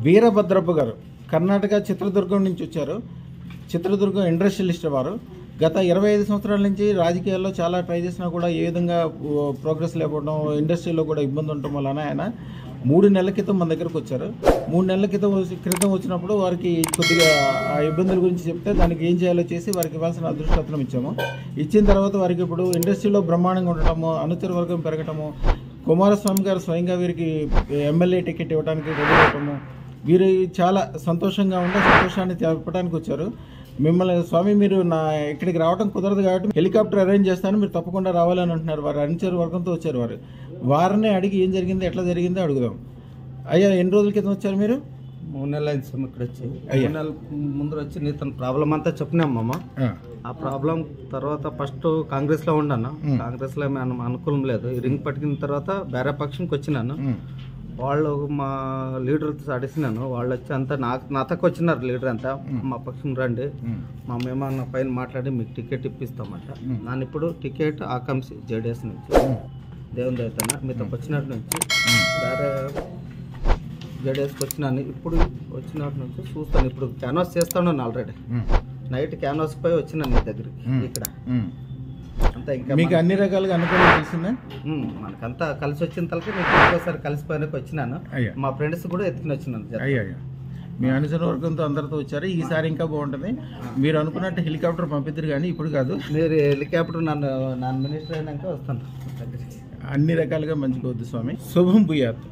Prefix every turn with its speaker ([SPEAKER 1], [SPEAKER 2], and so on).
[SPEAKER 1] వీరభద్రప్ప గారు కర్ణాటక చిత్రదుర్గం నుంచి వచ్చారు. చిత్రదుర్గం ఇండస్ట్రియలిస్ట్ వారు గత 25 సంవత్సరాల నుంచి రాజకీయాల్లో చాలా ట్రై చేసినా కూడా ఏ విధంగా ప్రోగ్రెస్ లేకపోవడం, ఇండస్ట్రీలో కూడా ఇబ్బంది ఉండటం వలన ఆయన 3 నెలల క్రితం మన దగ్గరకు వచ్చారు. 3 నెలల క్రితం వచ్చినప్పుడు వారికి కొద్దిగా ఆ ఇబ్బందుల గురించి చెప్తే దానికి ఏం చేయాలో చేసి వారికి ఇవ్వాల్సిన అదృష్టం ఇచ్చాము. ఇచ్చిన తర్వాత వారికి ఇప్పుడు ఇండస్ట్రీలో బ్రహ్మాండంగా ఉండటము, అనుచర వర్గం పెరగటము, కుమారస్వామి గారు స్వయంగా వీరికి ఎమ్మెల్యే టికెట్ ఇవ్వడానికి రెడీ అవ్వటము, వీరు చాలా సంతోషంగా ఉండే సంతోషాన్ని తెలపడానికి వచ్చారు. మిమ్మల్ని స్వామి మీరు ఇక్కడికి రావడం కుదరదు కాబట్టి హెలికాప్టర్ అరేంజ్ చేస్తాను, మీరు తప్పకుండా రావాలని అంటున్నారు. వారు అనుచర వర్గంతో వచ్చారు. వారిని అడిగి ఏం జరిగింది, ఎట్లా జరిగిందో అడుగుదాం. అయ్యా, ఎన్ని రోజుల క్రితం వచ్చారు మీరు?
[SPEAKER 2] 3 నెలలు అయింది సార్ ఇక్కడ వచ్చి. 3 నెలల ముందు వచ్చి నీ తన ప్రాబ్లం అంతా చెప్పినామమ్మ. ఆ ప్రాబ్లం తర్వాత ఫస్ట్ కాంగ్రెస్లో ఉన్నాను. కాంగ్రెస్లో అనుకూలం లేదు. ఈ రింగ్ పట్టుకున్న తర్వాత వేరే పక్షంకి వచ్చినాను. వాళ్ళు మా లీడర్తో అడిసినాను. వాళ్ళు వచ్చి అంతా నాతకు వచ్చినారు. లీడర్ అంతా మా పక్షం రండి, మా మేమన్న పైన మాట్లాడి మీకు టికెట్ ఇప్పిస్తామంట. నన్ను ఇప్పుడు టికెట్ ఆకాంక్షి జేడీఎస్ నుంచి దేవుని దయతన మీతో వచ్చినట్టు నుంచి వేరే జేడీఎస్కి వచ్చినాను. ఇప్పుడు వచ్చినట్టు నుంచి చూస్తాను. ఇప్పుడు క్యాన్వాస్ చేస్తాను ఆల్రెడీ. నైట్ క్యాన్వాస్ పై వచ్చినాను మీ దగ్గరికి. ఇక్కడ అంతా ఇంకా
[SPEAKER 1] మీకు అన్ని రకాలుగా అనుకూలం తెలిసిందా?
[SPEAKER 2] మనకంతా కలిసి వచ్చిన తలకి మీకు ఇంకోసారి కలిసిపోయినాక వచ్చినాను. మా ఫ్రెండ్స్ కూడా ఎత్తుకుని వచ్చినాను.
[SPEAKER 1] అయ్యా, మీ అనుచర వర్గంతో అందరితో వచ్చారు. ఈసారి ఇంకా బాగుంటుంది. మీరు అనుకున్నట్టు హెలికాప్టర్ పంపిద్దరు, కానీ ఇప్పుడు కాదు.
[SPEAKER 2] మీరు హెలికాప్టర్ నన్ను మినిస్టర్ అయినాక వస్తాను.
[SPEAKER 1] అన్ని రకాలుగా మంచిగా వద్దు స్వామి. శుభం భూయాత్.